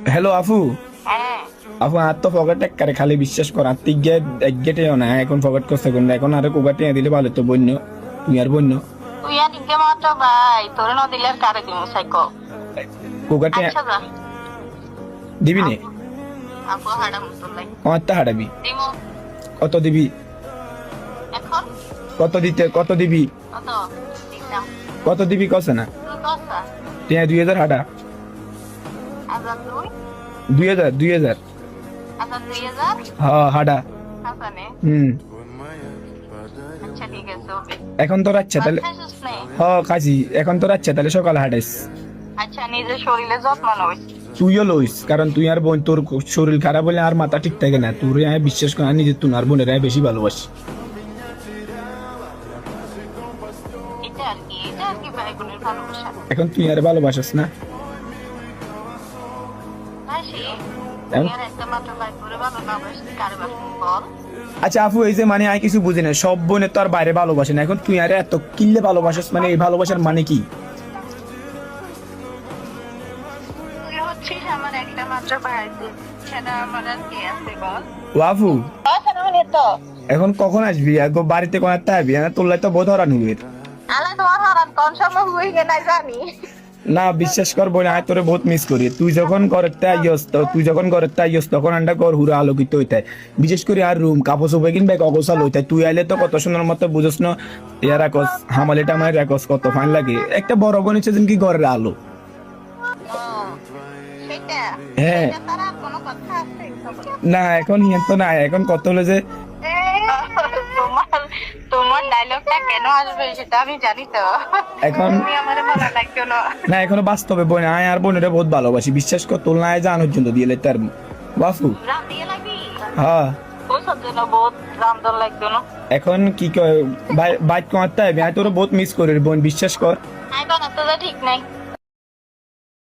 hello আফু, হ্যাঁ আফু আর তো ফকেট করে খালি বিশ্বাস কর আর তিক গেটেও না এখন ফকেট করছে কোন এখন আর কোকাটে দিলে ভালো তো বন্য তুই আর বন্য তুই আর দিকে মাত্র ভাই তোর ন দিলে আর কারে দিমু সাইকো কোকাটে আচ্ছা যা দিবি নে আপু হাড়া মুতুল লাই আমার তা হারাবি দিমু কত দিবি এখন কত দিবি কত দিতাম কত দিবি কছে না তুই কসা তুই 2000 হাঁটা আজান তুই 2000 আজান 2000 হ্যাঁ হাঁটা হাসানে আচ্ছা ঠিক আছে ওকে এখন তো রাচ্ছা তাহলে খাইছিস নে হ্যাঁ খাইছি এখন তো রাচ্ছা তাহলে সকালে হাঁটাইস আচ্ছা নিজের শরীরে যত্ন নইস তুইও লইস কারণ তুই আর বোন তোর শরীর খারাপ হলে আর মাথা ঠিক থাকে না তোর আমি বিশ্বাস করি নিজে তুই আর বোনের বেশি ভালোবাসি এটা আর কি ভাই বোনের ভালোবাসা এখন তুই আর ভালোবাসিস না হাসি তুই আর একটা মাত্র ভাই করে ভালো না বাসি কারে বাসি বল আচ্ছা আফু এই যে মানে আমি কিছু বুঝি না সব বোনের তো আর বাইরে ভালোবাসে না এখন তুই আর এত কিল্লে ভালোবাসিস মানে এই ভালোবাসার মানে কি তুই হচ্ছিস আমার একটা মাত্র ভাই সেটা আমার আর কে আছে বল ও আফু আচ্ছা মানে তো এখন কখন আসবি একবার বাড়িতে কোন একটা আসবি না তোর লাই তো বোধ হরান হুয়ের আলা তোমার হারান কোন সময় হয়ে গে নাই জানি না বিশ্বাস করবো না তোরে বহুত মিস করি তুই যখন ঘরের আইয়স তখন আন্ডা ঘর হুরা আলোকিত হইতায় বিশেষ করে আর রুম কাপড় চোপড় কিনবে অগোছাল হইতায় তুই আইলে তো কত সুন্দর মতো বুঝস না ইয়া রাখস হামালিটা আমার রাখস কত ফাইন লাগে একটা বড় বোন হচ্ছে কি ঘরের আলো সেটা হ্যাঁ সেটা তার আর কোনো কথা আছে না এখন ইয়ে তো না এখন কত হলো যে তোমার তোমার ডায়লগটা কেন আসবে সেটা আমি জানি তো এখন তুমি আমারে বলা লাগতো না না এখনো বাস্তবে বোন আয় আর বোনেরা বহুত ভালোবাসি বিশ্বাস কর তোর না জানোর জন্য দিয়ে তার বাফু রাম দিয়ে লাগবি হ্যাঁ ওই সব জন্য বহুত রাম দল লাগতো না এখন কি কয় বাইক কমাতে হবে আমি তোর বহুত মিস করি বোন বিশ্বাস কর আই বানাতে তো ঠিক নাই